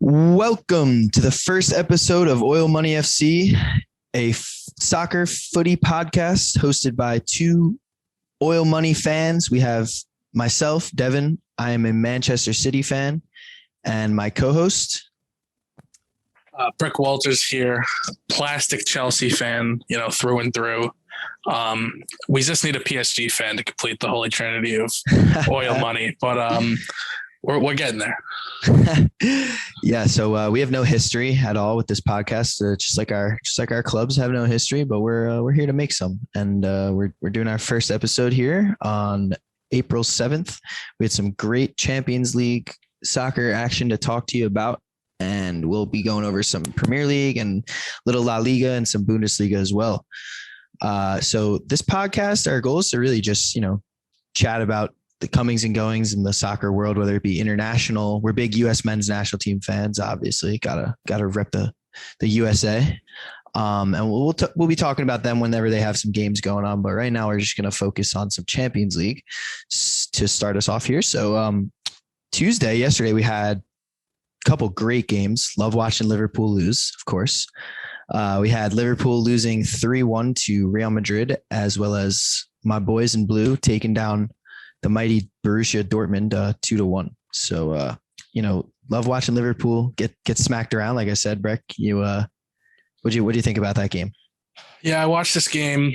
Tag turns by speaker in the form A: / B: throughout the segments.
A: Welcome to the first episode of Oil Money FC, a soccer footy podcast hosted by two Oil Money fans. We have myself, Devin. I am a Manchester City fan, and my co-host,
B: Brick Walters here, plastic Chelsea fan, through and through. We just need a PSG fan to complete the holy trinity of Oil Money, but we're getting there.
A: Yeah, so we have no history at all with this podcast, just like our clubs have no history, but we're here to make some, and we're doing our first episode here on April 7th. We had some great Champions League soccer action to talk to you about, and we'll be going over some Premier League and little La Liga and some Bundesliga as well. So this podcast, our goal is to really just chat about the comings and goings in the soccer world, whether it be international. We're big U.S. men's national team fans, obviously. Gotta rep the USA. And we'll be talking about them whenever they have some games going on. But right now, we're just gonna focus on some Champions League to start us off here. So yesterday, we had a couple great games. Love watching Liverpool lose, of course. We had Liverpool losing 3-1 to Real Madrid, as well as my boys in blue taking down the mighty Borussia Dortmund 2-1. So, love watching Liverpool get smacked around. Like I said, Breck, what do you think about that game?
B: Yeah, I watched this game.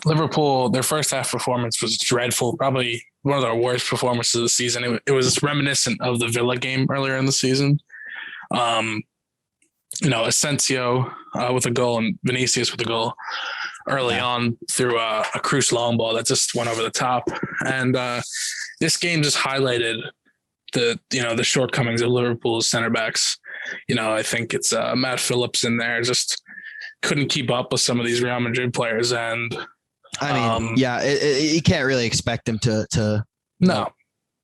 B: Liverpool, their first half performance was dreadful. Probably one of their worst performances of the season. It was reminiscent of the Villa game earlier in the season. Asensio with a goal and Vinicius with a goal early on through a Cruz long ball that just went over the top. And this game just highlighted the shortcomings of Liverpool's center backs. I think it's Matt Phillips in there just couldn't keep up with some of these Real Madrid players. And you can't really expect him to no.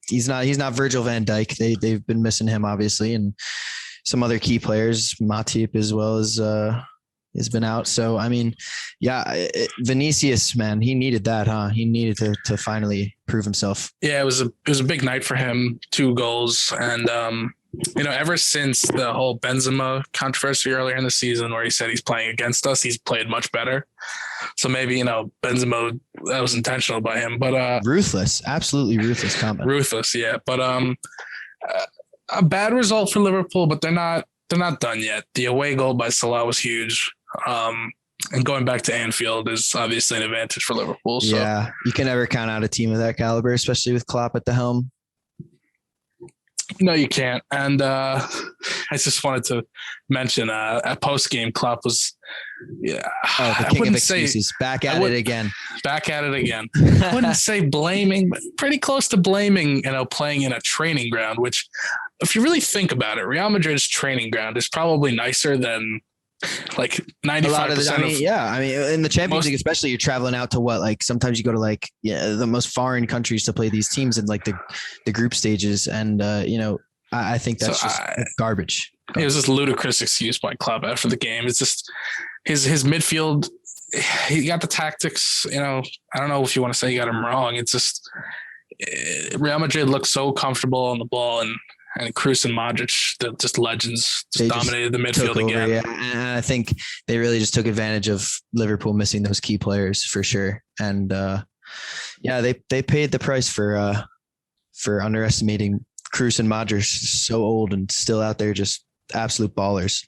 A: He's not Virgil van Dijk. They've been missing him, obviously, and some other key players, Matip as well as has been out. So, Vinicius, man, he needed that, huh? He needed to finally prove himself.
B: Yeah, it was a big night for him. 2 goals. And, ever since the whole Benzema controversy earlier in the season where he said he's playing against us, he's played much better. So maybe, Benzema, that was intentional by him. But
A: ruthless, absolutely ruthless comment.
B: Ruthless, yeah. But a bad result for Liverpool, but they're not done yet. The away goal by Salah was huge. And going back to Anfield is obviously an advantage for Liverpool. So.
A: Yeah, you can never count out a team of that caliber, especially with Klopp at the helm.
B: No, you can't. And I just wanted to mention at post-game, Klopp was
A: the king of excuses. Back at it again. I wouldn't say blaming, but
B: pretty close to blaming, playing in a training ground, which if you really think about it, Real Madrid's training ground is probably nicer than like 95%.
A: In the Champions League, especially, you're traveling out to sometimes you go to the most foreign countries to play these teams in the group stages. And, I think that's garbage.
B: It was this ludicrous excuse by Klopp after the game. It's just his midfield. He got the tactics, I don't know if you want to say he got him wrong. It's just Real Madrid looked so comfortable on the ball, and Cruz and Modric, just legends, dominated the midfield again.
A: Yeah. And I think they really just took advantage of Liverpool missing those key players for sure. And they paid the price for underestimating Cruz and Modric. So old and still out there, just absolute ballers.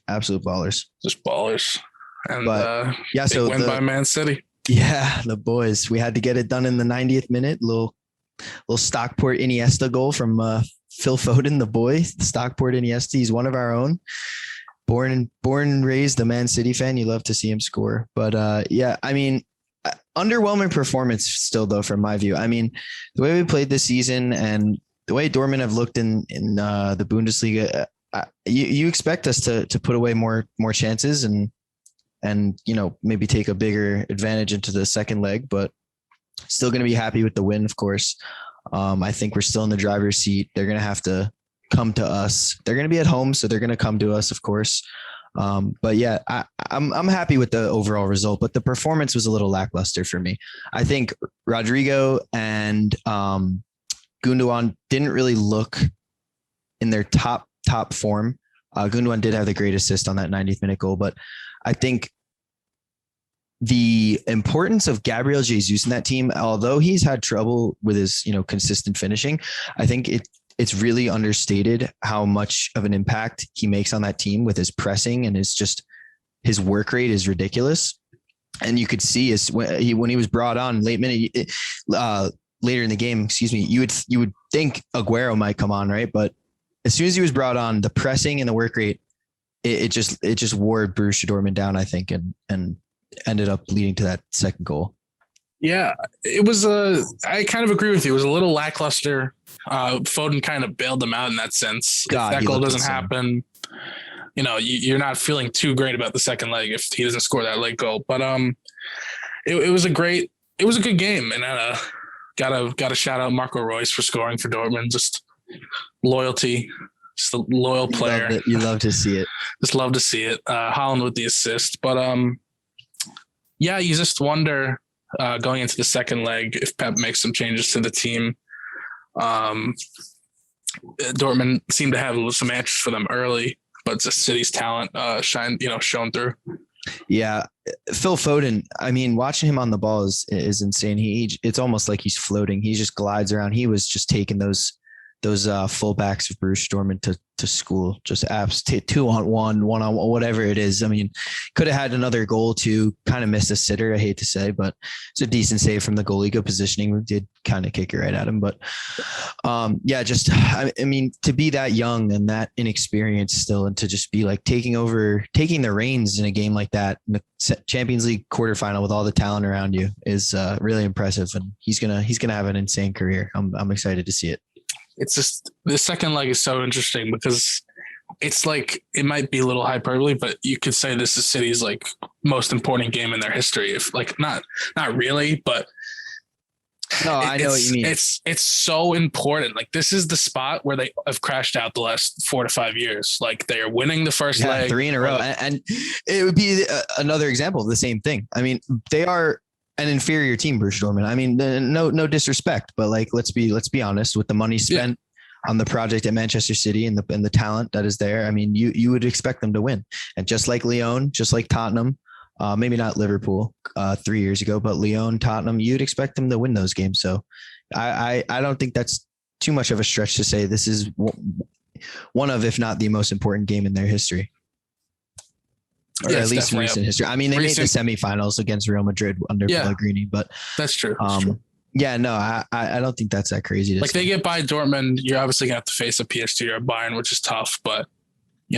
B: Just ballers. And so win by Man City.
A: Yeah, the boys. We had to get it done in the 90th minute. Little Stockport Iniesta goal from Phil Foden, the boy. Stockport Iniesta. He's one of our own. Born and raised a Man City fan. You love to see him score. But underwhelming performance still, though, from my view. The way we played this season and the way Dortmund have looked in the Bundesliga, you expect us to put away more chances and maybe take a bigger advantage into the second leg, but still going to be happy with the win, of course. I think we're still in the driver's seat. They're going to have to come to us. They're going to be at home, so they're going to come to us, of course. But yeah, I'm happy with the overall result, but the performance was a little lackluster for me. I think Rodrigo and Gundogan didn't really look in their top top form. Gundogan did have the great assist on that 90th minute goal, but I think the importance of Gabriel Jesus in that team, although he's had trouble with his, consistent finishing, I think it's really understated how much of an impact he makes on that team with his pressing, and his work rate is ridiculous. And you could see when he was brought on later in the game, you would think Aguero might come on, right? But as soon as he was brought on, the pressing and the work rate, it just wore Borussia Dortmund down, I think, and ended up leading to that second goal.
B: Yeah, it was I kind of agree with you. It was a little lackluster. Foden kind of bailed them out in that sense. If that goal doesn't happen, you're not feeling too great about the second leg if he doesn't score that late goal. But it was a good game, and gotta shout out Marco Reus for scoring for Dortmund. Just loyalty, just a loyal player.
A: You love to see it.
B: Just love to see it. Haaland with the assist, but yeah, you just wonder going into the second leg if Pep makes some changes to the team. Dortmund seemed to have some answers for them early, but the City's talent shown through.
A: Yeah, Phil Foden. I mean, watching him on the ball is insane. It's almost like he's floating. He just glides around. He was just taking those fullbacks of Borussia Dortmund to school, just apps 2-on-1, 1-on-1, whatever it is. I mean, could have had another goal to kind of miss a sitter, I hate to say, but it's a decent save from the goalie. Good positioning. We did kind of kick it right at him, but I mean, to be that young and that inexperienced still, and to just be like taking the reins in a game like that, in the Champions League quarterfinal with all the talent around you is really impressive. And he's gonna have an insane career. I'm excited to see it.
B: It's just the second leg is so interesting because it's like, it might be a little hyperbole, but you could say this is City's like most important game in their history. If like not really, but
A: no, I know what you mean.
B: It's so important. Like this is the spot where they have crashed out the last 4 to 5 years. Like they are winning the first leg
A: 3 in a row, and it would be another example of the same thing. I mean, they are an inferior team, Borussia Dortmund. I mean, no disrespect, but like let's be honest, with the money spent on the project at Manchester City and the talent that is there, I mean, you would expect them to win. And just like Lyon, just like Tottenham, maybe not Liverpool 3 years ago, but Lyon, Tottenham, you'd expect them to win those games. So I don't think that's too much of a stretch to say this is one of, if not the most important game in their history. Or at least recent history. I mean, they made the semifinals against Real Madrid under Pellegrini, but
B: that's true.
A: Yeah, no, I don't think that's that crazy.
B: Like they get by Dortmund, you're obviously gonna have to face a PSG or a Bayern, which is tough. But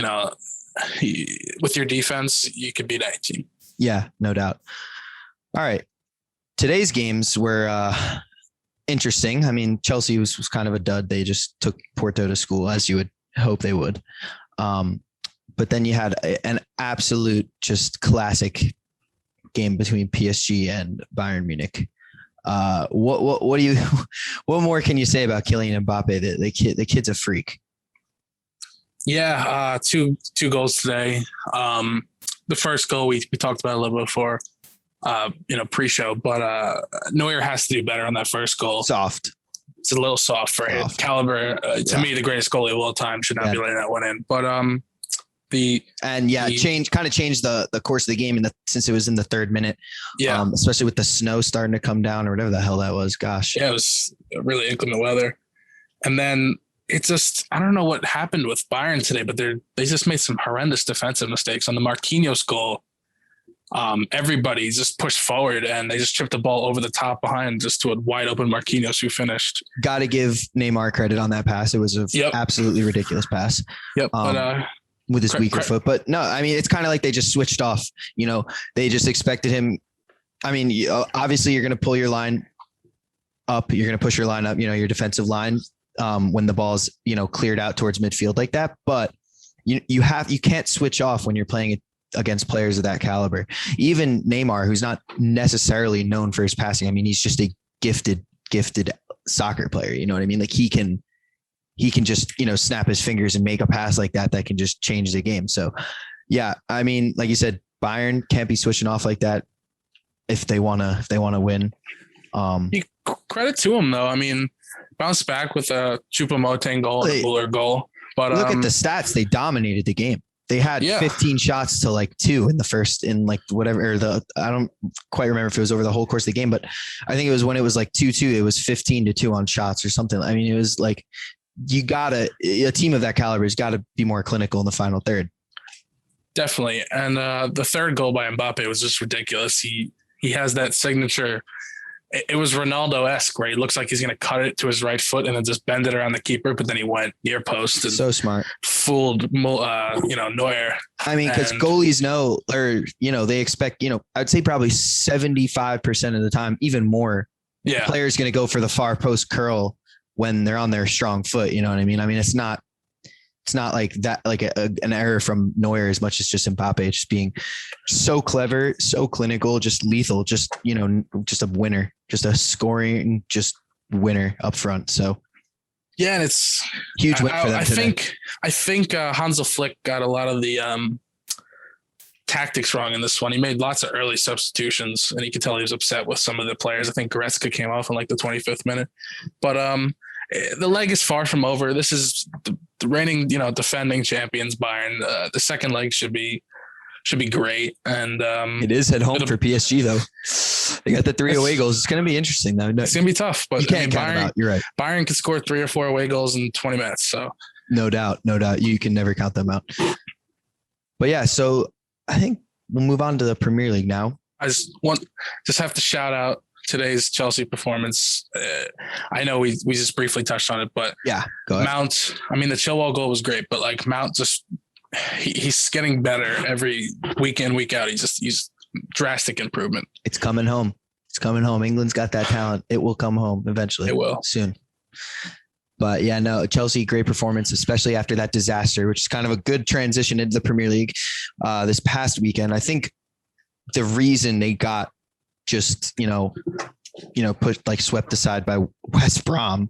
B: with your defense, you could beat any team.
A: Yeah, no doubt. All right, today's games were interesting. I mean, Chelsea was kind of a dud. They just took Porto to school, as you would hope they would. But then you had an absolute just classic game between PSG and Bayern Munich. What more can you say about Kylian Mbappe? The kid's a freak.
B: Yeah, two goals today. The first goal we talked about a little bit before, pre-show, but Neuer has to do better on that first goal.
A: Soft.
B: It's a little soft for him. Caliber, to me, the greatest goalie of all time, should not be letting that one in. But changed the course of the game since it was in the 3rd minute. Yeah. Especially with the snow starting to come down or whatever the hell that was. Gosh. Yeah, it was really inclement weather. And then it's just, I don't know what happened with Bayern today, but they just made some horrendous defensive mistakes on the Marquinhos goal. Everybody just pushed forward and they just chipped the ball over the top behind just to a wide open Marquinhos who finished.
A: Got to give Neymar credit on that pass. It was an absolutely ridiculous pass.
B: Yep.
A: With his weaker foot, but no, I mean, it's kind of like they just switched off, they just expected him. I mean, obviously you're going to pull your line up. You're going to push your line up, your defensive line, when the ball's, cleared out towards midfield like that. But you can't switch off when you're playing against players of that caliber. Even Neymar, who's not necessarily known for his passing. I mean, he's just a gifted soccer player. You know what I mean? Like he can just, snap his fingers and make a pass like that can just change the game. So yeah, I mean, like you said, Bayern can't be switching off like that if they want to win.
B: Credit to him though. I mean, bounced back with a Choupo-Moting goal and a Muller goal, But
A: look at the stats. They dominated the game. They had 15 shots to like 2 in the first, in like whatever, or I don't quite remember if it was over the whole course of the game, but I think it was when it was like 2-2, it was 15-2 on shots or something. I mean, it was like, a team of that caliber has got to be more clinical in the final third.
B: Definitely. And the third goal by Mbappe was just ridiculous. He has that signature. It was Ronaldo-esque, right? It looks like he's going to cut it to his right foot and then just bend it around the keeper, but then he went near post and
A: so smart,
B: fooled, Neuer.
A: I mean, because goalies know, or they expect, I'd say probably 75% of the time, even more. Yeah, the player's going to go for the far post curl when they're on their strong foot. You know what I mean? I mean, it's not like that, like an error from Neuer as much as just Mbappe just being so clever, so clinical, just lethal, just a winner, just a scoring, just winner up front. So
B: yeah, and it's
A: huge win for them.
B: I think Hansi Flick got a lot of the tactics wrong in this one. He made lots of early substitutions, and you could tell he was upset with some of the players. I think Goretzka came off in like the 25th minute, but the leg is far from over. This is the reigning, defending champions Bayern. The second leg should be great. And
A: it is at home for PSG though. They got the 3 away goals. It's going to be interesting though.
B: It's going to be tough, but
A: you can't count them out. You're right.
B: Bayern could score 3 or 4 away goals in 20 minutes. So
A: no doubt. You can never count them out. But yeah, so I think we'll move on to the Premier League now.
B: I just have to shout out today's Chelsea performance. I know we just briefly touched on it, but
A: yeah, go ahead.
B: Mount, I mean, the Chilwell goal was great, but like Mount just, he's getting better every week in, week out. He's drastic improvement.
A: It's coming home. England's got that talent. It will come home eventually.
B: It will
A: soon. But yeah, no, Chelsea, great performance, especially after that disaster, which is kind of a good transition into the Premier League this past weekend. I think the reason they got just, pushed, like swept aside by West Brom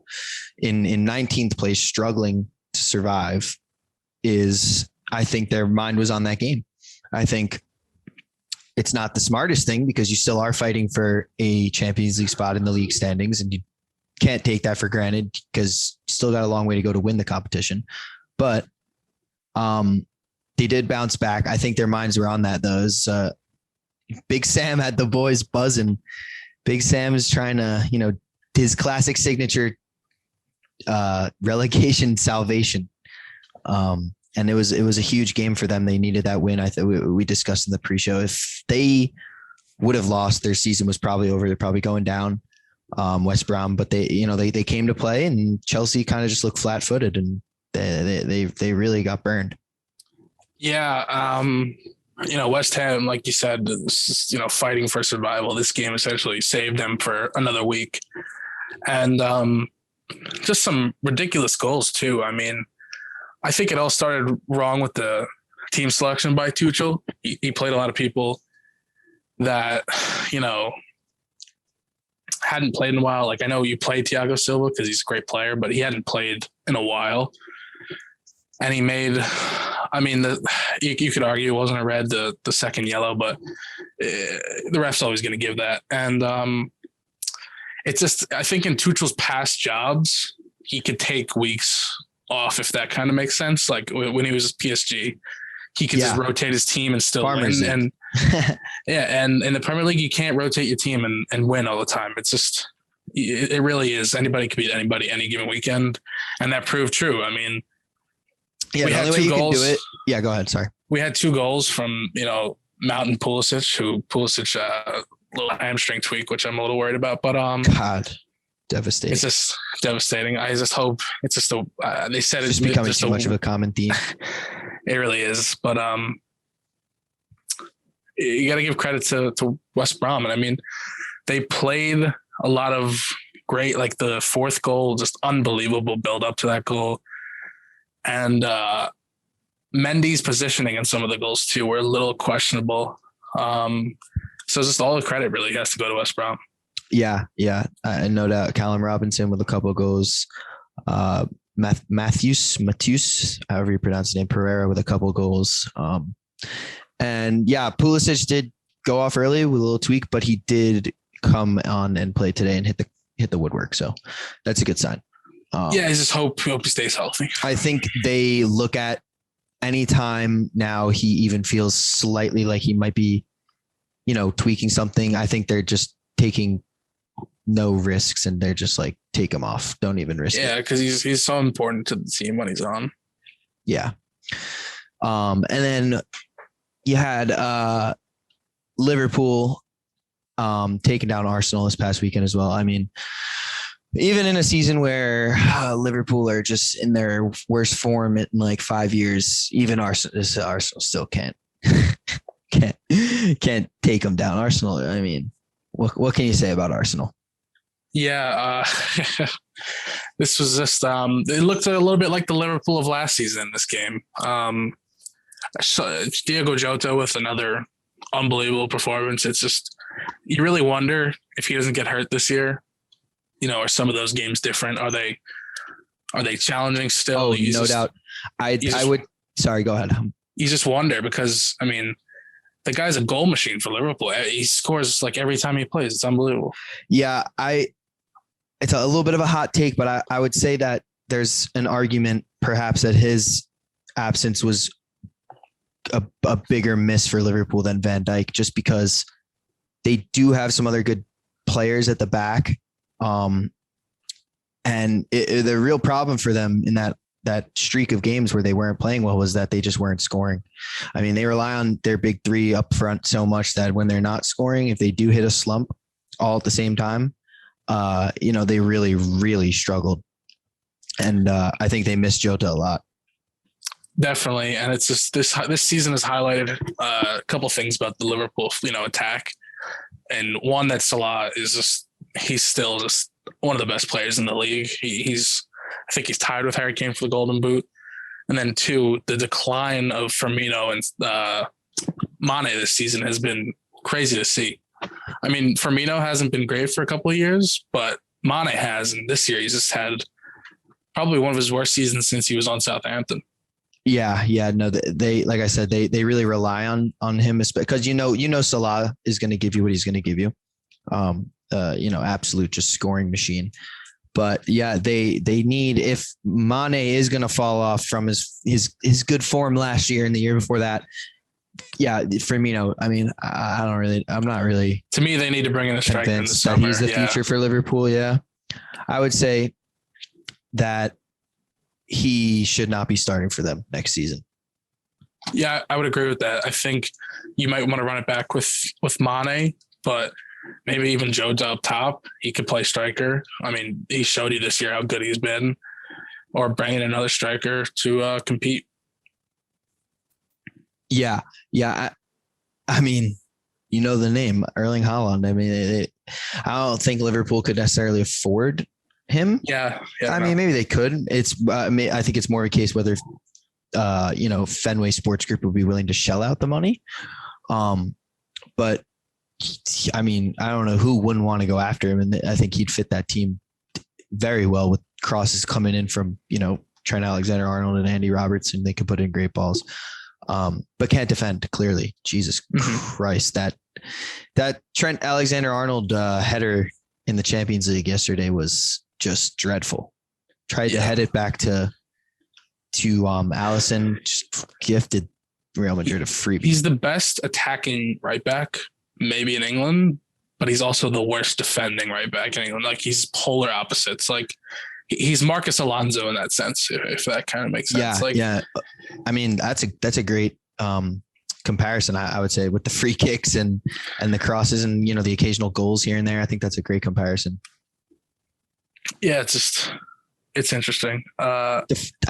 A: in 19th place, struggling to survive, is I think their mind was on that game. I think it's not the smartest thing because you still are fighting for a Champions League spot in the league standings, and you can't take that for granted because you still got a long way to go to win the competition. But they did bounce back. I think their minds were on that though. Big Sam had the boys buzzing. Big Sam is trying to, his classic signature relegation salvation. And it was a huge game for them. They needed that win. I thought we discussed in the pre-show. If they would have lost, their season was probably over. They're probably going down, West Brom. But they came to play, and Chelsea kind of just looked flat-footed, and they really got burned.
B: Yeah. West Ham, like you said, fighting for survival. This game essentially saved them for another week. And just some ridiculous goals too. I mean, I think it all started wrong with the team selection by Tuchel. He played a lot of people that, hadn't played in a while. Like, I know you played Thiago Silva because he's a great player, but he hadn't played in a while. And he made, you could argue it wasn't a red, the second yellow, but the ref's always going to give that. And it's just, I think in Tuchel's past jobs, he could take weeks off, if that kind of makes sense. Like when he was at PSG, he could just rotate his team and still win. And and in the Premier League, you can't rotate your team and win all the time. It's just, it really is. Anybody could beat anybody any given weekend. And that proved true. I mean,
A: we had 2 goals. Can do it. Yeah, go ahead. Sorry.
B: We had 2 goals from, Mount and Pulisic, little hamstring tweak, which I'm a little worried about, but
A: God, devastating.
B: It's just devastating. I just hope it's just they said it's
A: becoming too much of a common theme.
B: It really is, but you got to give credit to West Brom, and I mean, they played a lot of great, like the 4th goal, just unbelievable build up to that goal. And Mendy's positioning in some of the goals too were a little questionable. So just all the credit really has to go to West Brom.
A: Yeah. And no doubt Callum Robinson with a couple of goals. Matthews, however you pronounce his name, Pereira with a couple of goals. And yeah, Pulisic did go off early with a little tweak, but he did come on and play today and hit the woodwork. So that's a good sign.
B: Yeah, I just hope he stays healthy.
A: I think they look at any time now he even feels slightly like he might be, tweaking something. I think they're just taking no risks and they're just like, take him off. Don't even risk it.
B: Yeah, because he's so important to the team when he's on.
A: Yeah. And then you had Liverpool taking down Arsenal this past weekend as well. I mean, even in a season where Liverpool are just in their worst form in like 5 years, even Arsenal still can't take them down. Arsenal, I mean, what can you say about Arsenal?
B: Yeah, this was just it looked a little bit like the Liverpool of last season in this game. So Diego Jota with another unbelievable performance. It's just, you really wonder if he doesn't get hurt this year. Are some of those games different? Are they challenging still?
A: Oh, no doubt. I would. Sorry, go ahead.
B: You just wonder because, I mean, the guy's a goal machine for Liverpool. He scores like every time he plays. It's unbelievable.
A: Yeah, it's a little bit of a hot take, but I would say that there's an argument perhaps that his absence was a bigger miss for Liverpool than Van Dijk, just because they do have some other good players at the back. And the real problem for them in that streak of games where they weren't playing well was that they just weren't scoring. I mean, they rely on their big three up front so much that when they're not scoring, if they do hit a slump all at the same time, they really, really struggled. And I think they missed Jota a lot.
B: Definitely. And it's just this season has highlighted a couple things about the Liverpool, attack. And one, that Salah is just, he's still just one of the best players in the league. I think he's tied with Harry Kane for the Golden Boot. And then two, the decline of Firmino and Mane this season has been crazy to see. I mean, Firmino hasn't been great for a couple of years, but Mane has. And this year he's just had probably one of his worst seasons since he was on Southampton.
A: Yeah. No, they like I said, they really rely on him because Salah is going to give you what he's going to give you. Absolute just scoring machine. But yeah, they need, if Mane is going to fall off from his good form last year and the year before that. Yeah, Firmino. I mean, I'm not really.
B: To me, they need to bring in a striker in the summer.
A: That he's the future for Liverpool. Yeah, I would say that he should not be starting for them next season.
B: Yeah, I would agree with that. I think you might want to run it back with Mane, but maybe even Jota up top. He could play striker. I mean, he showed you this year how good he's been. Or bring in another striker to compete.
A: Yeah. I mean, the name Erling Haaland. I mean, I don't think Liverpool could necessarily afford him.
B: Yeah.
A: I mean, maybe they could. I think it's more a case whether, Fenway Sports Group would be willing to shell out the money. But I mean, I don't know who wouldn't want to go after him. And I think he'd fit that team very well with crosses coming in from, Trent Alexander-Arnold and Andy Robertson. They could put in great balls. But can't defend clearly. Jesus Christ. That Trent Alexander-Arnold header in the Champions League yesterday was just dreadful. Tried to head it back to Allison, just gifted Real Madrid a freebie.
B: He's the best attacking right back, maybe in England, but he's also the worst defending right back in England. Like, he's polar opposites. Like, he's Marcus Alonso in that sense, if that kind of makes sense.
A: Yeah. I mean, that's a great comparison. I would say, with the free kicks and the crosses and the occasional goals here and there. I think that's a great comparison.
B: Yeah, it's interesting. I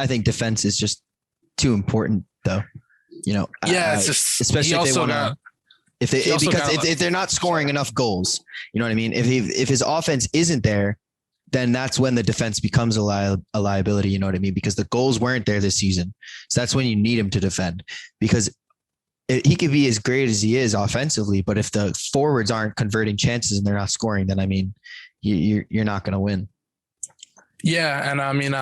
A: think defense is just too important, though.
B: It's just,
A: especially if they want to. If they're not scoring enough goals, you know what I mean? If his offense isn't there, then that's when the defense becomes a liability. You know what I mean? Because the goals weren't there this season. So that's when you need him to defend, because he could be as great as he is offensively, but if the forwards aren't converting chances and they're not scoring, then I mean, you're not going to win.
B: Yeah. And I mean,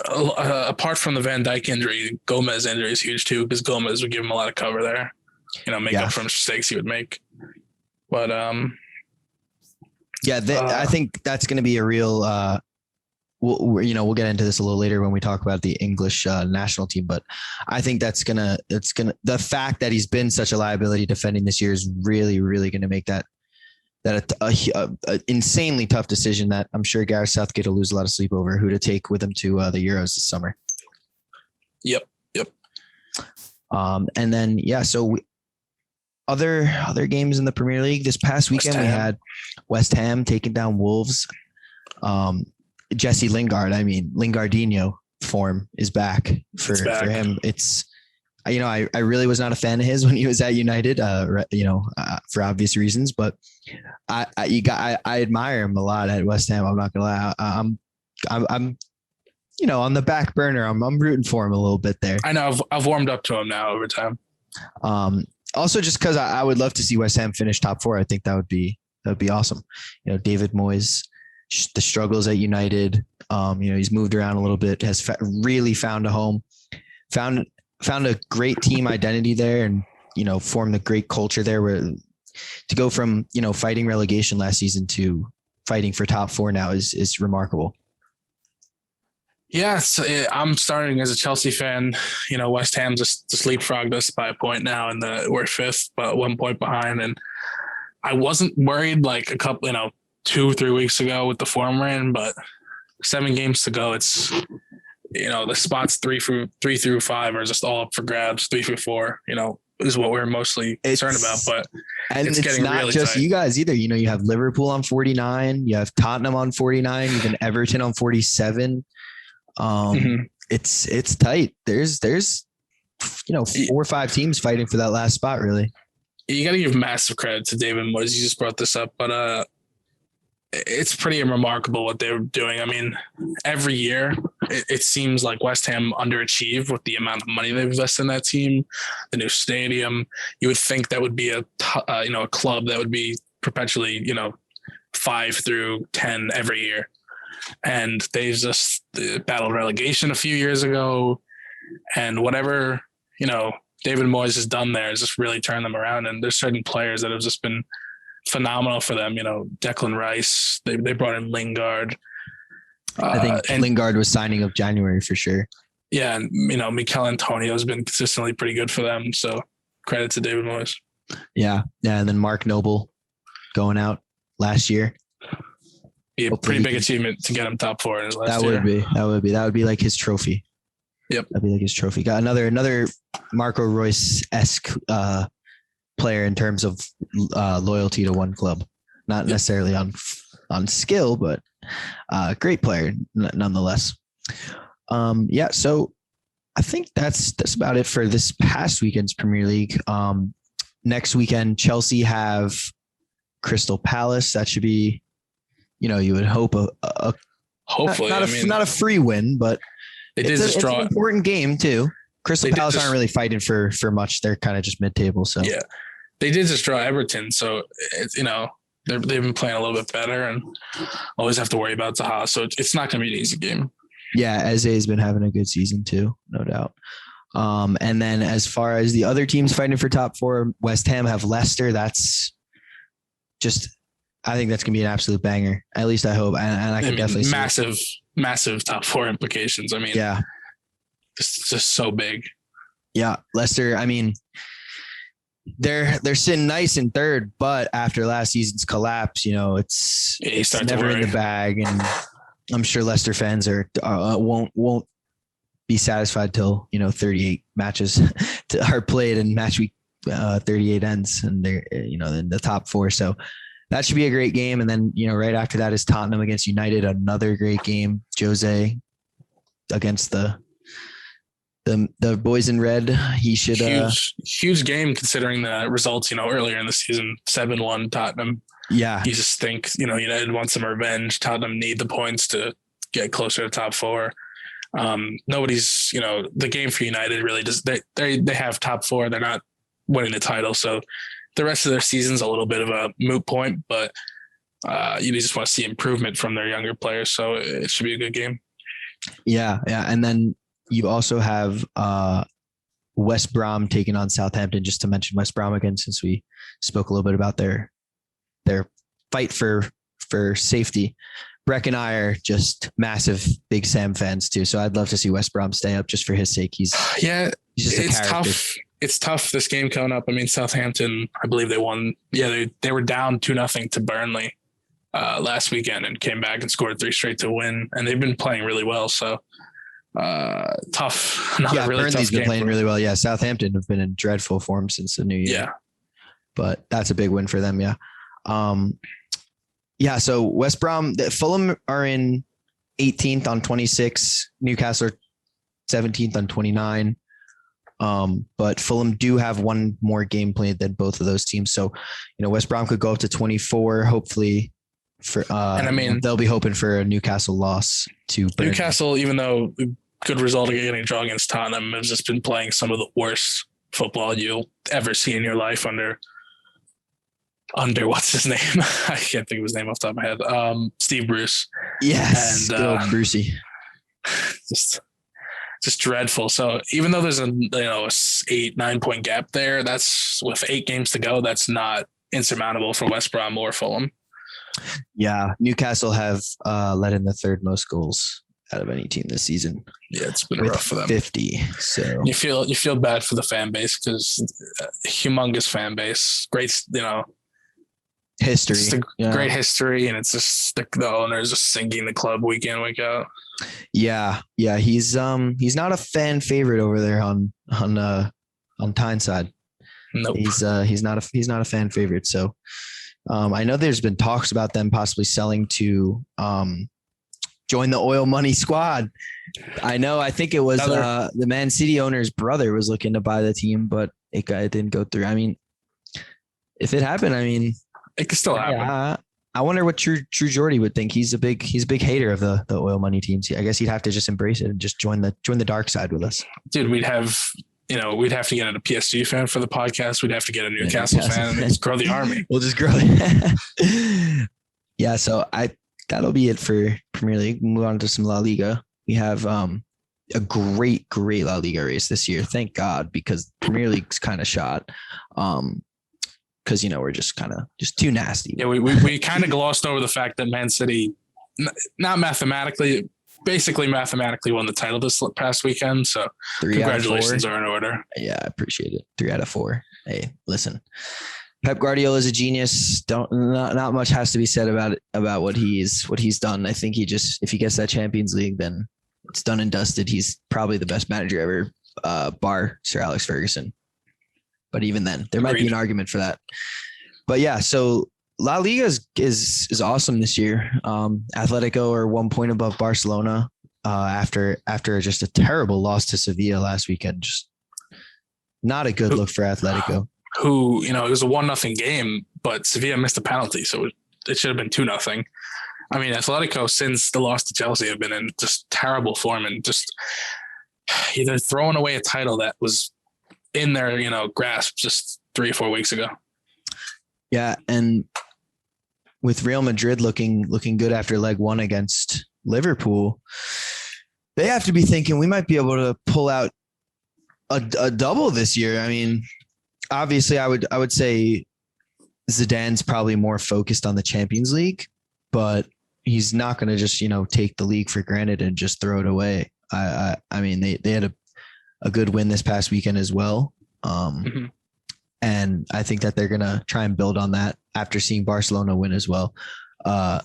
B: apart from the Van Dijk injury, Gomez injury is huge too, because Gomez would give him a lot of cover there, make up for mistakes he would make. But,
A: I think that's going to be a real we'll get into this a little later when we talk about the English national team, but I think the fact that he's been such a liability defending this year is really, really going to make that a insanely tough decision that I'm sure Gareth Southgate will lose a lot of sleep over who to take with him to the Euros this summer.
B: Yep.
A: And then, so other games in the Premier League this past weekend, we had West Ham taking down Wolves. Jesse Lingard, Lingardinho form is back for him. It's, I really was not a fan of his when he was at United, for obvious reasons, but I admire him a lot at West Ham. I'm not gonna lie. I'm on the back burner. I'm rooting for him a little bit there.
B: I know I've warmed up to him now over time.
A: Also just cause I would love to see West Ham finish top 4. I think that would be awesome. David Moyes, the struggles at United. He's moved around a little bit, has really found a home, found a great team identity there, and formed a great culture there. Where to go from fighting relegation last season to fighting for top 4 now is remarkable.
B: Yeah, I'm starting as a Chelsea fan. West Ham just leapfrogged us by a point now, and we're 5th, but 1 point behind. And I wasn't worried like a couple, 2-3 weeks ago with the form we're in, but 7 games to go. It's, the spots 3 through 5 are just all up for grabs. 3 through 4, is what we're mostly concerned about. But it's getting not really just tight. You guys either.
A: You have Liverpool on 49, you have Tottenham on 49, even Everton on 47. It's tight. There's 4 or 5 teams fighting for that last spot. Really,
B: you got to give massive credit to David Moyes. You just brought this up, but it's pretty remarkable what they're doing. I mean, every year it seems like West Ham underachieve with the amount of money they've invested in that team, the new stadium. You would think that would be a club that would be perpetually, 5 through 10 every year. And they just battled relegation a few years ago, and whatever, David Moyes has done there has just really turned them around. And there's certain players that have just been phenomenal for them. Declan Rice, they brought in Lingard.
A: I think Lingard was signing of January for sure.
B: Yeah. And, Mikel Antonio has been consistently pretty good for them. So credit to David Moyes.
A: Yeah. Yeah. And then Mark Noble going out last year.
B: Be a pretty big achievement to get him top 4 in his last year.
A: That would be like his trophy.
B: Yep.
A: That'd be like his trophy. Got another Marco Reus-esque player in terms of loyalty to one club, not necessarily on skill, but great player nonetheless. So I think that's about it for this past weekend's Premier League. Next weekend, Chelsea have Crystal Palace. That should be, you would hope
B: hopefully
A: not a free win, but it's an important game too. Crystal Palace aren't really fighting for much. They're kind of just mid-table. So
B: yeah, they did just draw Everton. So it's, they've been playing a little bit better, and always have to worry about Zaha. So it's not going to be an easy game.
A: Yeah, Eze has been having a good season too, no doubt. And then as far as the other teams fighting for top 4, West Ham have Leicester. That's just, I think that's going to be an absolute banger. At least I hope. And I can definitely
B: see massive top 4 implications.
A: Yeah,
B: it's just so big.
A: Yeah. Leicester, they're sitting nice in 3rd, but after last season's collapse, it's never in the bag. And I'm sure Leicester fans won't be satisfied till, 38 matches are played and match week 38 ends, and they're, in the top 4. So that should be a great game. And then, right after that is Tottenham against United, another great game. Jose against the boys in red. He should
B: huge game considering the results, earlier in the season, 7-1 Tottenham.
A: Yeah.
B: You just think, United wants some revenge. Tottenham need the points to get closer to top 4. Nobody's, the game for United really does. They have top 4. They're not winning the title. So the rest of their season's a little bit of a moot point, but you just want to see improvement from their younger players. So it should be a good game.
A: Yeah. Yeah. And then you also have West Brom taking on Southampton, just to mention West Brom again, since we spoke a little bit about their fight for safety. Breck and I are just massive Big Sam fans too. So I'd love to see West Brom stay up just for his sake. He's just a character.
B: Tough. It's tough this game coming up. I mean, Southampton, I believe they won. Yeah, they were down 2-0 to Burnley last weekend and came back and scored 3 straight to win. And they've been playing really well. So tough.
A: Burnley's been playing really well. Yeah, Southampton have been in dreadful form since the new year.
B: Yeah,
A: but that's a big win for them. Yeah. So West Brom, Fulham are in 18th on 26, Newcastle are 17th on 29. But Fulham do have one more game played than both of those teams. So, West Brom could go up to 24, hopefully and I mean, they'll be hoping for a Newcastle loss to Burnley.
B: Newcastle, even though good result of getting a draw against Tottenham, has just been playing some of the worst football you'll ever see in your life under what's his name? I can't think of his name off the top of my head. Steve Bruce.
A: Yes.
B: And
A: Brucey.
B: Just dreadful. So even though there's a 8-9 point gap there, that's with 8 games to go. That's not insurmountable for West Brom or Fulham.
A: Yeah. Newcastle have let in the 3rd most goals out of any team this season.
B: Yeah, it's been rough for them.
A: 50. So
B: you feel bad for the fan base because humongous fan base, great,
A: history,
B: great history, and it's just the owners just sinking the club week in, week out.
A: Yeah. He's not a fan favorite over there on Tyneside.
B: Nope.
A: He's not a fan favorite. So I know there's been talks about them possibly selling to join the oil money squad. I think it was the Man City owner's brother was looking to buy the team, but it didn't go through. I mean, if it happened,
B: it could still happen.
A: I wonder what True Geordie would think. He's a big hater of the oil money teams. I guess he'd have to just embrace it and just join the dark side with us.
B: Dude, we'd have to get a PSG fan for the podcast. We'd have to get a Newcastle fan and just grow the army.
A: We'll just grow it. Yeah. So that'll be it for Premier League. Move on to some La Liga. We have a great La Liga race this year. Thank God, because Premier League's kind of shot. Because we're just too nasty.
B: Yeah, we kind of glossed over the fact that Man City, not mathematically, basically mathematically won the title this past weekend. So congratulations are in order.
A: Yeah, I appreciate it. 3 out of 4. Hey, listen, Pep Guardiola is a genius. Not much has to be said about what he's done. I think if he gets that Champions League, then it's done and dusted. He's probably the best manager ever, bar Sir Alex Ferguson. But even then, there might be an argument for that. But yeah, so La Liga is awesome this year. Atletico are 1 point above Barcelona after just a terrible loss to Sevilla last weekend. Just not a good look for Atletico.
B: Who, it was a 1-0 game, but Sevilla missed a penalty, so it should have been 2-0. I mean, Atletico, since the loss to Chelsea, have been in just terrible form and just either throwing away a title that was in their, grasp just 3 or 4 weeks ago.
A: Yeah. And with Real Madrid looking good after leg 1 against Liverpool, they have to be thinking we might be able to pull out a double this year. I mean, obviously I would say Zidane's probably more focused on the Champions League, but he's not going to just, take the league for granted and just throw it away. I mean, they had a good win this past weekend as well. And I think that they're going to try and build on that after seeing Barcelona win as well. They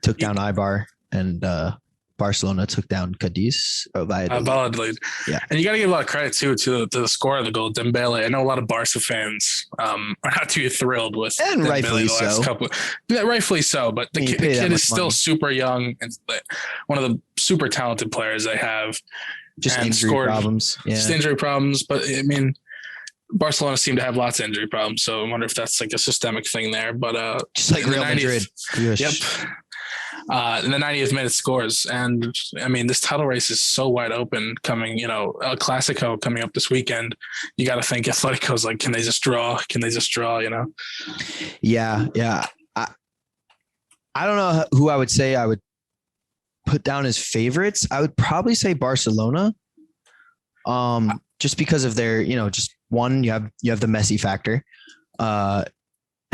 A: took down Eibar and Barcelona took down Cadiz.
B: Valladolid.
A: Yeah.
B: And you got to give a lot of credit too to the score of the goal, Dembele. I know a lot of Barca fans are not too thrilled with
A: and Dembele rightfully so.
B: Rightfully so, but the kid is still super young and one of the super talented players they have.
A: Just injury problems. Yeah.
B: Just injury problems. But I mean, Barcelona seem to have lots of injury problems. So I wonder if that's like a systemic thing there. But
A: just like Real Madrid.
B: Yep. In the 90th minute scores. And I mean, this title race is so wide open coming, El Clasico coming up this weekend. You got to think Atletico's like, can they just draw?
A: Yeah. Yeah. I don't know who I would say I would put down as favorites. I would probably say Barcelona. Just because of their, just one, you have the Messi factor.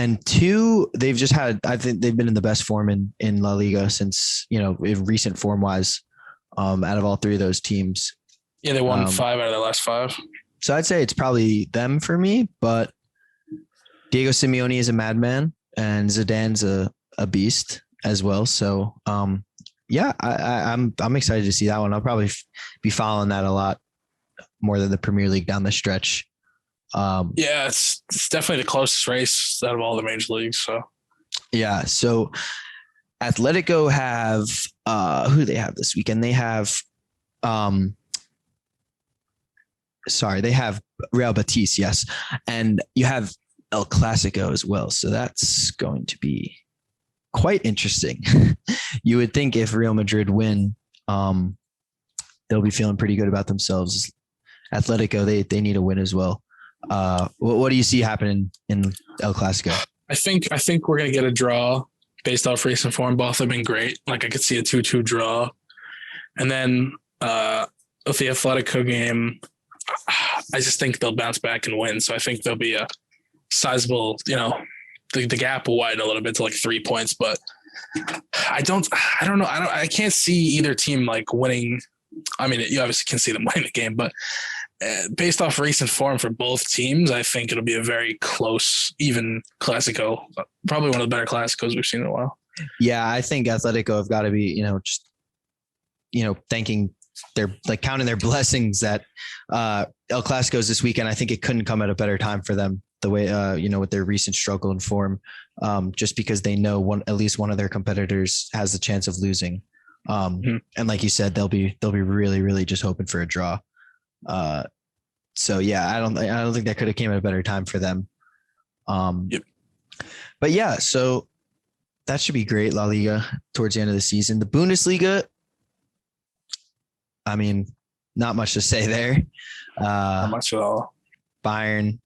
A: And two, they've just had, I think they've been in the best form in La Liga since, in recent form wise, out of all three of those teams.
B: Yeah, they won 5 out of their last 5.
A: So I'd say it's probably them for me, but Diego Simeone is a madman and Zidane's a beast as well. So, I'm excited to see that one. I'll probably be following that a lot more than the Premier League down the stretch.
B: Yeah, it's definitely the closest race out of all the major leagues. So
A: yeah. So Atletico have who do they have this weekend? They have they have Real Betis, yes. And you have El Clasico as well. So that's going to be quite interesting. You would think if Real Madrid win, they'll be feeling pretty good about themselves. Atletico, they need a win as well. What do you see happening in El Clasico?
B: I think we're gonna get a draw based off recent form. Both have been great. Like I could see a 2-2 draw, and then with the Atletico game, I just think they'll bounce back and win. So I think there'll be a sizable, the gap will widen a little bit to like 3 points, but I don't know. I can't see either team like winning. I mean, you obviously can see them winning the game, but based off recent form for both teams, I think it'll be a very close, even Clasico. Probably one of the better Clasicos we've seen in a while.
A: Yeah, I think Atletico have got to be, thanking counting their blessings that El Clasico's this weekend. I think it couldn't come at a better time for them. The way, with their recent struggle and form, just because they know at least one of their competitors has the chance of losing. And like you said, they'll be really, really just hoping for a draw. So yeah, I don't think that could have came at a better time for them.
B: Yep.
A: But yeah, so that should be great. La Liga towards the end of the season. The Bundesliga, I mean, not much to say there.
B: Not much at all.
A: Bayern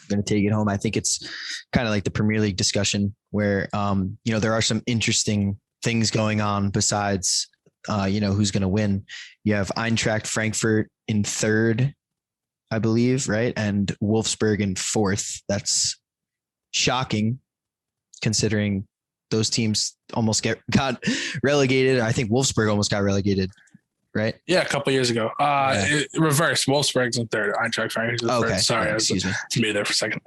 A: going to take it home. I think it's kind of like the Premier League discussion where, there are some interesting things going on besides, who's going to win. You have Eintracht Frankfurt in third, I believe, right? And Wolfsburg in fourth. That's shocking considering those teams almost got relegated. I think Wolfsburg almost got relegated, right?
B: Yeah, a couple years ago. Reverse. Wolfsburg's in third. Eintracht Frankfurt's in third. Sorry, excuse me. To be there for a second.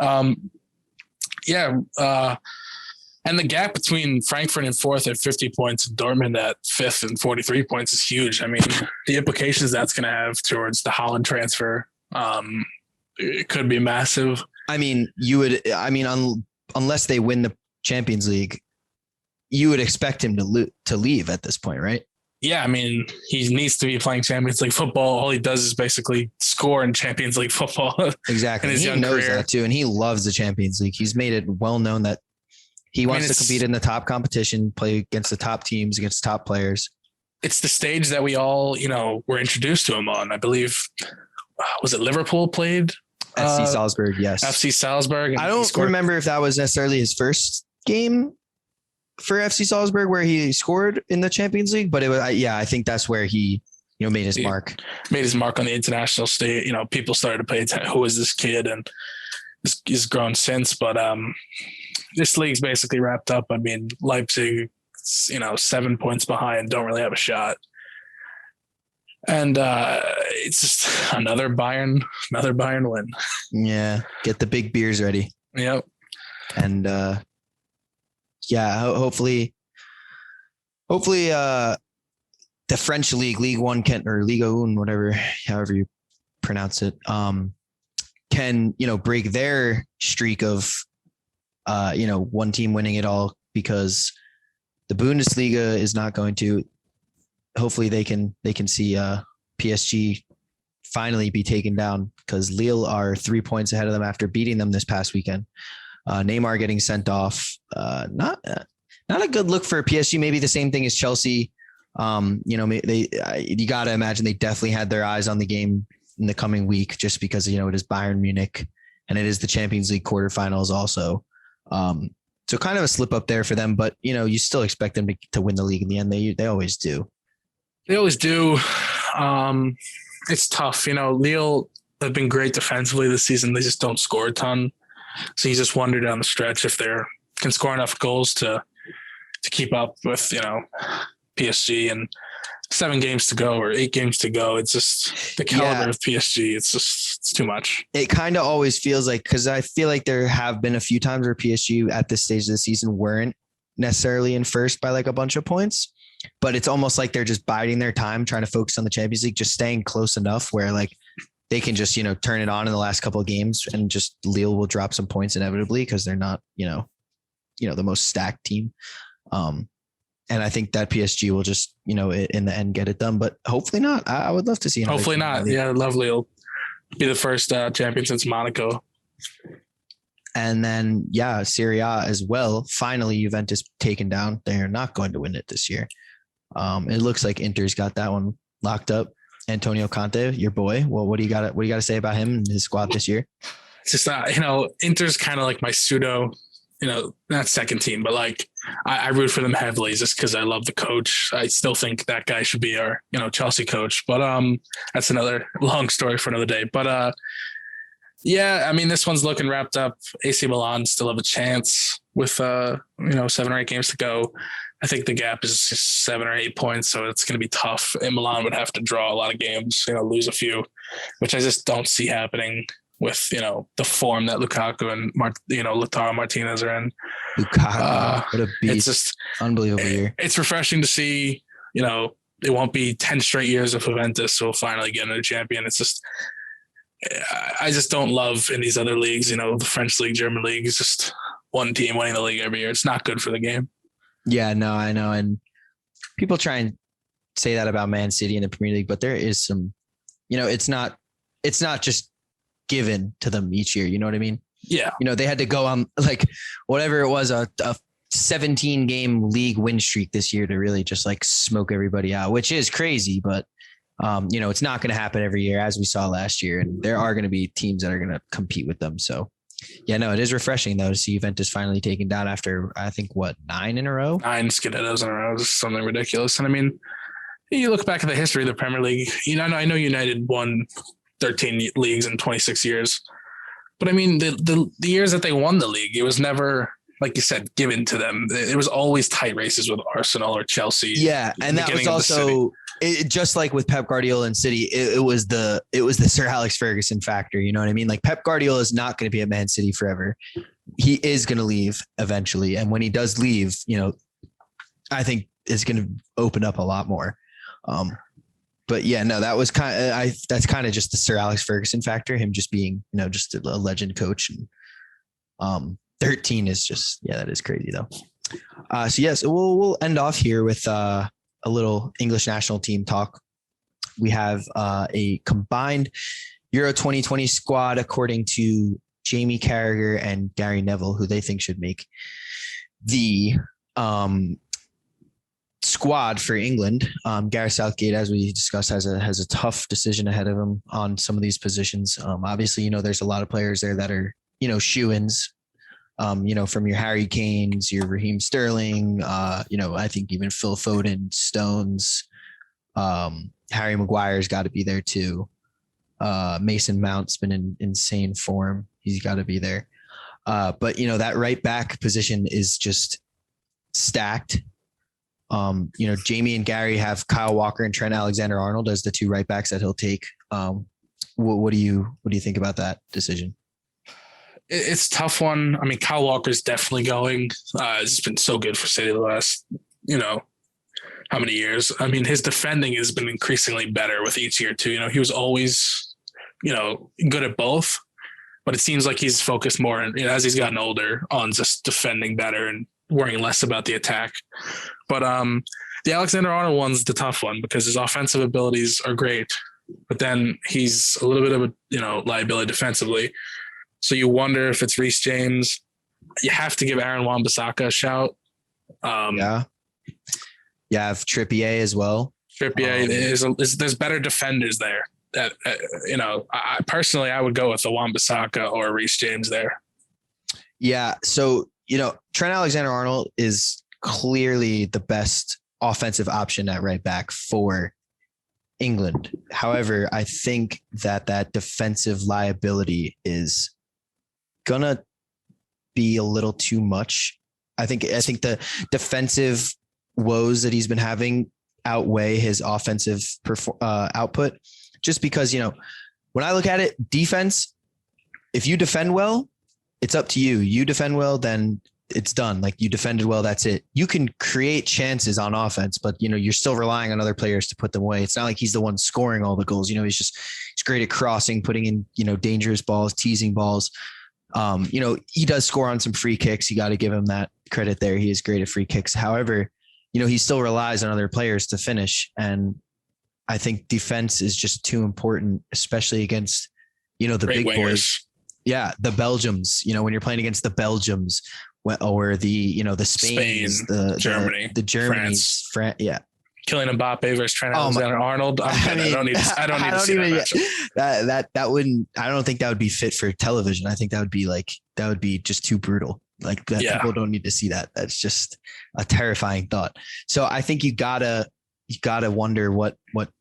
B: And the gap between Frankfurt in fourth at 50 points and Dortmund at fifth and 43 points is huge. I mean, the implications that's going to have towards the Holland transfer, it could be massive.
A: I mean, unless they win the Champions League, you would expect him to leave at this point, right?
B: Yeah, I mean, he needs to be playing Champions League football. All he does is basically score in Champions League football.
A: Exactly.
B: In his
A: he knows that too, and he loves the Champions League. He's made it well known that he wants to compete in the top competition, play against the top teams, against top players.
B: It's the stage that we all, were introduced to him on. I believe, was it Liverpool played?
A: FC Salzburg, yes.
B: FC Salzburg.
A: I don't remember if that was necessarily his first game for FC Salzburg where he scored in the Champions League, but it was, I think that's where he, made his mark.
B: Made his mark on the international stage. People started to pay attention. Who is this kid? And he's grown since, but this league's basically wrapped up. I mean, Leipzig, 7 points behind, don't really have a shot. And it's just another Bayern win. Yeah,
A: get the big beers ready.
B: Yep.
A: And hopefully the French league, Ligue 1 or Liga 1, however you pronounce it, can, break their streak of, one team winning it all, because the Bundesliga is not going to. Hopefully they can see PSG finally be taken down, because Lille are 3 points ahead of them after beating them this past weekend. Neymar getting sent off. Not a good look for PSG. Maybe the same thing as Chelsea. You got to imagine they definitely had their eyes on the game in the coming week, just because, it is Bayern Munich and it is the Champions League quarterfinals also. So kind of a slip up there for them, but you still expect them to win the league in the end. They always do.
B: They always do. It's tough. Lille have been great defensively this season. They just don't score a ton. So you just wonder down the stretch if they can score enough goals to keep up with, PSG, and 7 games to go or 8 games to go. It's just the caliber of PSG. It's too much.
A: It kind of always feels like, because I feel like there have been a few times where PSG at this stage of the season weren't necessarily in first by like a bunch of points, but it's almost like they're just biding their time, trying to focus on the Champions League, just staying close enough where like they can just, turn it on in the last couple of games, and just Lille will drop some points inevitably because they're not, the most stacked team. And I think that PSG will just, in the end get it done, but hopefully not. I would love to see.
B: Hopefully not. Yeah, lovely. It'll be the first champion since Monaco.
A: And then, Serie A as well. Finally, Juventus taken down. They're not going to win it this year. It looks like Inter's got that one locked up. Antonio Conte, your boy. Well, what do you got to say about him and his squad this year?
B: It's just Inter's kind of like my pseudo, not second team, but like I root for them heavily just because I love the coach. I still think that guy should be our, Chelsea coach, but that's another long story for another day. But this one's looking wrapped up. AC Milan still have a chance with 7 or 8 games to go. I think the gap is just 7 or 8 points, so it's going to be tough. And Milan would have to draw a lot of games, lose a few, which I just don't see happening with, the form that Lukaku and Lautaro Martinez are in.
A: Lukaku, what a beast.
B: It's just
A: unbelievable year.
B: It's refreshing to see, it won't be 10 straight years of Juventus, so we'll finally get another champion. It's just, I just don't love in these other leagues, the French league, German league, it's just one team winning the league every year. It's not good for the game.
A: Yeah, no, I know. And people try and say that about Man City in the Premier League, but there is some, it's not just given to them each year. You know what I mean?
B: Yeah.
A: They had to go on like whatever it was, a 17 game league win streak this year to really just like smoke everybody out, which is crazy, but it's not going to happen every year as we saw last year. And there are going to be teams that are going to compete with them. So yeah, no, it is refreshing though to see Juventus finally taken down after I think 9 in a row.
B: 9 Scudettos in a row, just something ridiculous. And you look back at the history of the Premier League. I know United won 13 leagues in 26 years, but the years that they won the league, it was never, like you said, given to them. It was always tight races with Arsenal or Chelsea.
A: Yeah, and that was also just like with Pep Guardiola and City. It was the Sir Alex Ferguson factor. You know what I mean? Like Pep Guardiola is not going to be at Man City forever. He is going to leave eventually, and when he does leave, I think it's going to open up a lot more. But yeah, no, that was that's kind of just the Sir Alex Ferguson factor. Him just being, just a legend coach. And 13 is just, that is crazy though. So we'll end off here with a little English national team talk. We have a combined Euro 2020 squad, according to Jamie Carragher and Gary Neville, who they think should make the squad for England. Gareth Southgate, as we discussed, has a tough decision ahead of him on some of these positions. Obviously, there's a lot of players there that are, shoo-ins, from your Harry Kanes, your Raheem Sterling, I think even Phil Foden, Stones, Harry Maguire's got to be there too. Mason Mount's been in insane form. He's got to be there. But that right back position is just stacked. Jamie and Gary have Kyle Walker and Trent Alexander-Arnold as the 2 right backs that he'll take. What do you think about that decision?
B: It's a tough one. Kyle Walker's definitely going. It's been so good for City the last, how many years? His defending has been increasingly better with each year too. He was always, good at both, but it seems like he's focused more, as he's gotten older, on just defending better and worrying less about the attack. But the Alexander-Arnold one's the tough one because his offensive abilities are great, but then he's a little bit of a liability defensively. So you wonder if it's Reece James. You have to give Aaron Wan-Bissaka a shout.
A: Yeah. You have Trippier as well.
B: Trippier there's better defenders there. That I personally I would go with the Wan-Bissaka or Reece James there.
A: Yeah. So Trent Alexander-Arnold is clearly the best offensive option at right back for England. However, I think that defensive liability is gonna be a little too much. I think the defensive woes that he's been having outweigh his offensive output, just because, when I look at it, defense, if you defend well, it's up to you. You defend well, then it's done. Like, you defended well, that's it. You can create chances on offense, but you're still relying on other players to put them away. It's not like he's the one scoring all the goals. He's great at crossing, putting in, dangerous balls, teasing balls. He does score on some free kicks. You got to give him that credit there. He is great at free kicks. However, he still relies on other players to finish. And I think defense is just too important, especially against, the great big wingers. Boys. Yeah. The Belgiums, when you're playing against the Belgiums or the Spains, the Germany, the Germans, France. Yeah.
B: Killing Mbappe versus Trent Alexander-Arnold. I don't need to see that. That wouldn't. I don't think that would be fit for television. I think that would be just too brutal. Like, that people don't need to see that. That's just a terrifying thought. So I think you gotta wonder what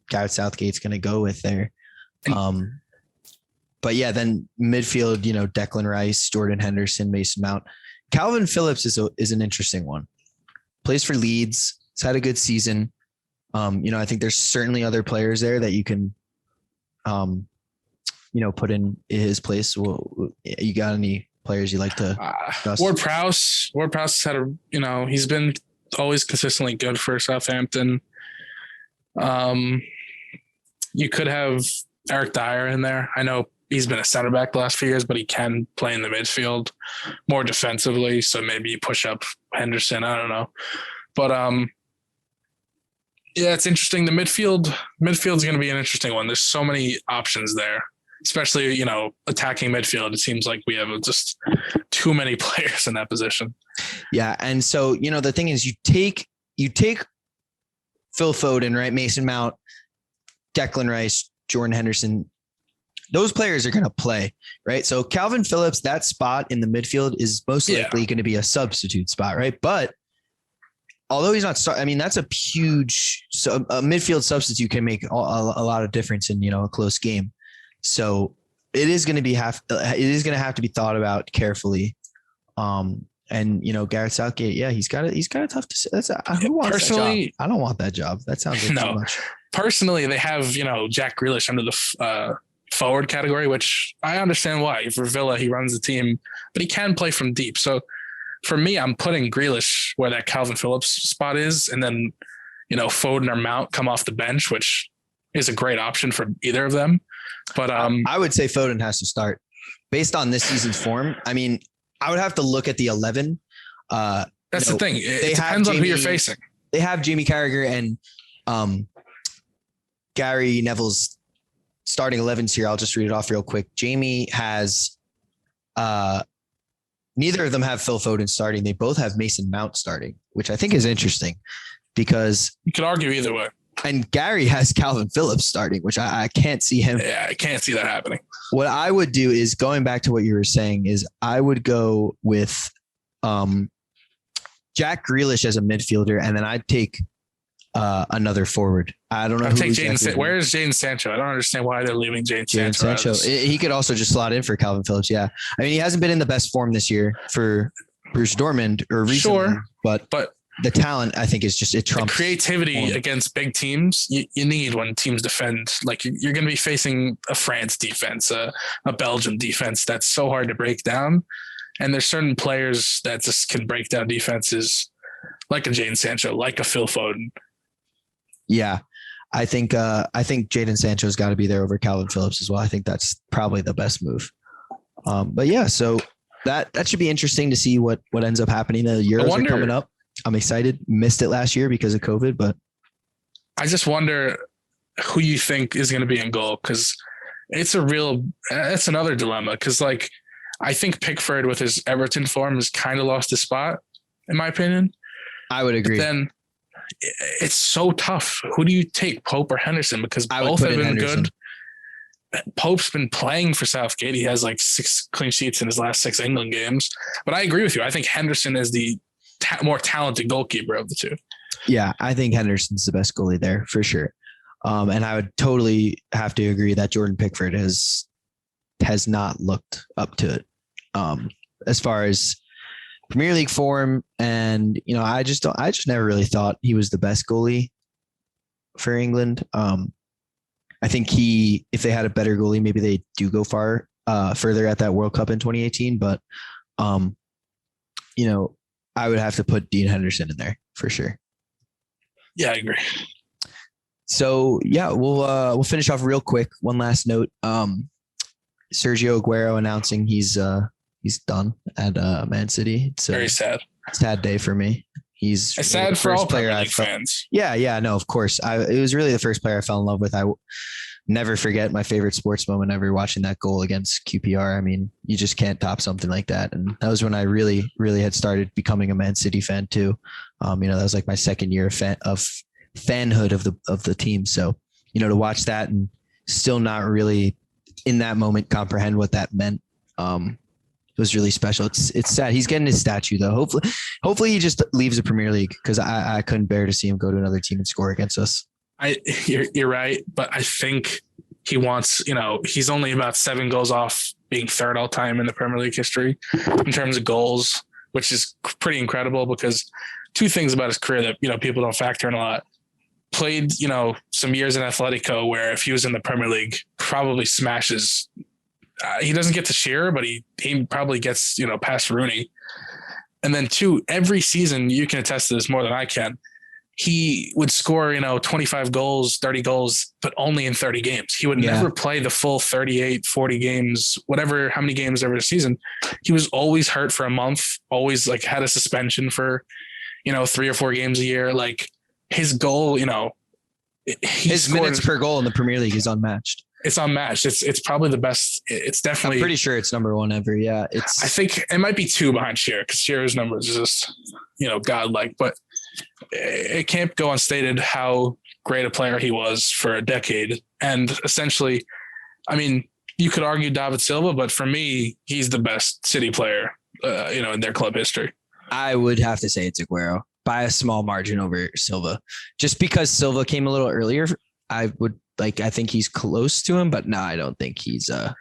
B: Gareth Southgate's going to go with there. But yeah, then midfield, Declan Rice, Jordan Henderson, Mason Mount. Calvin Phillips is an interesting one. Plays for Leeds. He's had a good season. I think there's certainly other players there that you can, put in his place. Well, you got any players you like to discuss? Ward-Prowse has had he's been always consistently good for Southampton. You could have Eric Dyer in there. I know he's been a center back the last few years, but he can play in the midfield more defensively. So maybe you push up Henderson. I don't know. But yeah, it's interesting. The midfield's going to be an interesting one. There's so many options there, especially, attacking midfield. It seems like we have just too many players in that position.
A: Yeah. And so, the thing is, you take Phil Foden, right? Mason Mount, Declan Rice, Jordan Henderson. Those players are going to play, right? So Calvin Phillips, that spot in the midfield is most likely going to be a substitute spot, right? But although he's not that's a huge, so a midfield substitute can make a lot of difference in, a close game. So it is going to have to be thought about carefully. And Gareth Southgate, he's got a tough decision. Who wants that job? I don't want that job. That sounds like too much.
B: Personally, they have, Jack Grealish under the forward category, which I understand why. For Villa, he runs the team, but he can play from deep. So for me, I'm putting Grealish where that Calvin Phillips spot is, and then, Foden or Mount come off the bench, which is a great option for either of them. But
A: I would say Foden has to start based on this season's form. I mean, I would have to look at the 11.
B: That's the thing. It depends on who you're facing.
A: They have Jamie Carragher and Gary Neville's starting 11s here. I'll just read it off real quick. Jamie has neither of them have Phil Foden starting. They both have Mason Mount starting, which I think is interesting because
B: you could argue either way.
A: And Gary has Calvin Phillips starting, which I can't see him.
B: Yeah, I can't see that happening.
A: What I would do is, going back to what you were saying, is I would go with Jack Grealish as a midfielder, and then I'd take another forward. I don't know.
B: I'd take Jadon. Where is Jadon Sancho? I don't understand why they're leaving Jadon Sancho.
A: He could also just slot in for Calvin Phillips. Yeah, I mean, he hasn't been in the best form this year for Borussia Dortmund or recently,
B: sure, but
A: the talent, I think, is just, it trumps.
B: The creativity against big teams you need when teams defend. Like, you're going to be facing a France defense, a Belgium defense that's so hard to break down. And there's certain players that just can break down defenses, like a Jadon Sancho, like a Phil Foden.
A: Yeah, I think Jadon Sancho's got to be there over Calvin Phillips as well. I think that's probably the best move. But yeah, so that should be interesting to see what ends up happening. The Euros are coming up. I'm excited. Missed it last year because of COVID, but
B: I just wonder who you think is going to be in goal, because it's another dilemma. Because, like, I think Pickford with his Everton form has kind of lost his spot, in my opinion.
A: I would agree.
B: But then it's so tough. Who do you take, Pope or Henderson? Because both have been good. Pope's been playing for Southgate. He has like 6 clean sheets in his last 6 England games. But I agree with you. I think Henderson is the more talented goalkeeper of the two.
A: Yeah, I think Henderson's the best goalie there for sure. And I would totally have to agree that Jordan Pickford has not looked up to it. As far as Premier League form. And, I just never really thought he was the best goalie for England. I think if they had a better goalie, maybe they do go further at that World Cup in 2018. But, I would have to put Dean Henderson in there for sure.
B: Yeah, I agree.
A: So yeah, we'll finish off real quick. One last note. Sergio Aguero announcing he's done at Man City. It's
B: very sad.
A: Sad day for me. It's
B: really sad for all Premier League fans.
A: Yeah, no, of course. It was really the first player I fell in love with. I never forget my favorite sports moment ever, watching that goal against QPR. I mean, you just can't top something like that. And that was when I really, really had started becoming a Man City fan too. That was like my second year of fanhood of the team. So, to watch that and still not really in that moment comprehend what that meant. It was really special. It's sad. He's getting his statue though. Hopefully he just leaves the Premier League, because I couldn't bear to see him go to another team and score against us.
B: You're right, but I think he wants, he's only about 7 goals off being third all time in the Premier League history in terms of goals, which is pretty incredible, because 2 things about his career that, people don't factor in a lot. Played, some years in Atletico, where if he was in the Premier League, probably smashes. He doesn't get to Shearer, but he probably gets, past Rooney. And then 2, every season, you can attest to this more than I can, he would score, 25 goals, 30 goals, but only in 30 games. He would never play the full 38, 40 games, how many games over the season. He was always hurt for a month, always had a suspension for, 3 or 4 games a year. Like, his goal,
A: his minutes per goal in the Premier League is unmatched.
B: It's unmatched. It's probably the best. It's definitely.
A: I'm pretty sure it's number 1 ever. Yeah,
B: I think it might be 2 behind Shearer, because Shearer's numbers is just, godlike. But it can't go unstated how great a player he was for a decade. And essentially, I mean, you could argue David Silva, but for me, he's the best City player, in their club history.
A: I would have to say it's Aguero by a small margin over Silva, just because Silva came a little earlier. I think he's close to him, but no, I don't think he's and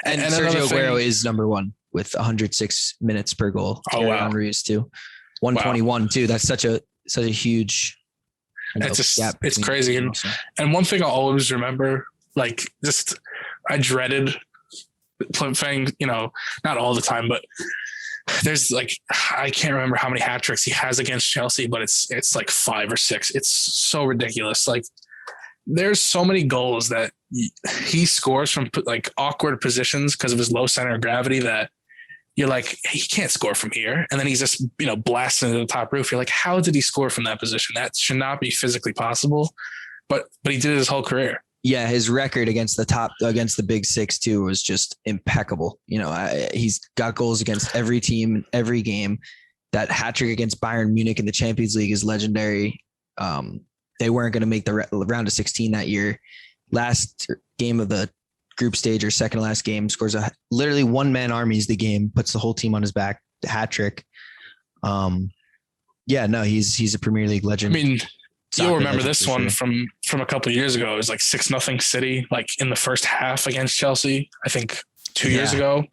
A: Sergio Aguero is number 1 with 106 minutes per goal.
B: Oh, wow.
A: Henry's too. 121 too. That's such a huge gap.
B: It's crazy. And one thing I'll always remember, I dreaded playing, not all the time, but there's I can't remember how many hat tricks he has against Chelsea, but it's like 5 or 6. It's so ridiculous. There's so many goals that he scores from awkward positions because of his low center of gravity that you're like, he can't score from here. And then he's just, blasting into the top roof. You're like, how did he score from that position? That should not be physically possible. But he did it his whole career.
A: Yeah, his record against the big 6 too was just impeccable. He's got goals against every team, every game. That hat trick against Bayern Munich in the Champions League is legendary. They weren't going to make the round of 16 that year. Last game of the group stage, or second to last game, scores literally one-man armies the game, puts the whole team on his back, hat trick. He's a Premier League legend.
B: I mean, you'll remember this one from a couple of years ago. It was 6-0 City, in the first half against Chelsea, I think 2 years ago.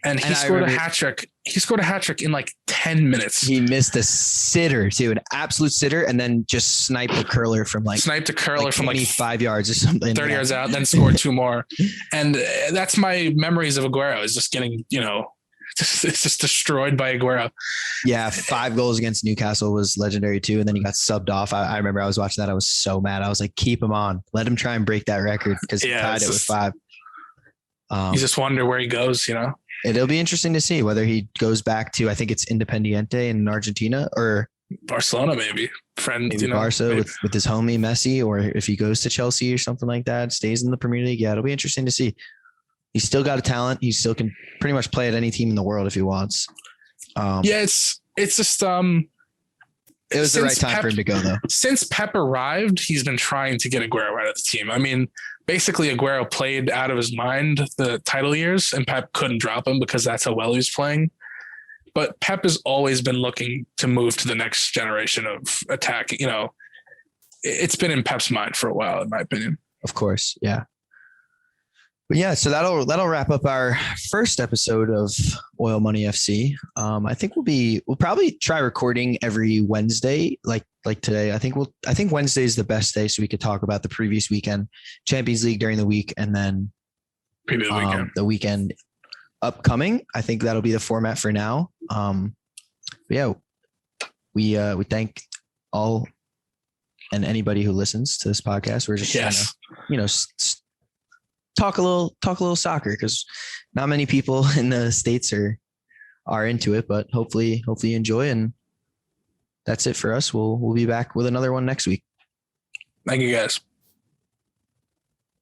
B: And he scored a hat trick. He scored a hat trick in 10 minutes.
A: He missed a sitter too, an absolute sitter, and then just sniped a curler from 25 yards or something.
B: 30 yards out, then scored 2 more. And that's my memories of Aguero, is just getting, it's just destroyed by Aguero.
A: Yeah, 5 goals against Newcastle was legendary too, and then he got subbed off. I remember I was watching that. I was so mad. I was like, keep him on. Let him try and break that record, because he tied it with 5.
B: You just wonder where he goes,
A: It'll be interesting to see whether he goes back to, I think it's Independiente in Argentina, or
B: Barcelona, maybe
A: Barca with his homie Messi, or if he goes to Chelsea or something like that, stays in the Premier League. Yeah, it'll be interesting to see. He's still got a talent. He still can pretty much play at any team in the world if he wants.
B: It's just
A: it was the right time for him to go, though.
B: Since Pep arrived, he's been trying to get Aguero out of the team. I mean, basically Aguero played out of his mind the title years, and Pep couldn't drop him because that's how well he was playing. But Pep has always been looking to move to the next generation of attack. It's been in Pep's mind for a while, in my opinion.
A: Of course. Yeah. But yeah, so that'll wrap up our first episode of Oil Money FC. I think we'll probably try recording every Wednesday, like today. I think Wednesday is the best day, so we could talk about the previous weekend, Champions League during the week, and then the weekend upcoming. I think that'll be the format for now. But yeah, we thank all and anybody who listens to this podcast. We're just trying to, talk a little soccer, because not many people in the States are into it, but hopefully you enjoy. And that's it for us. We'll be back with another one next week.
B: Thank you guys.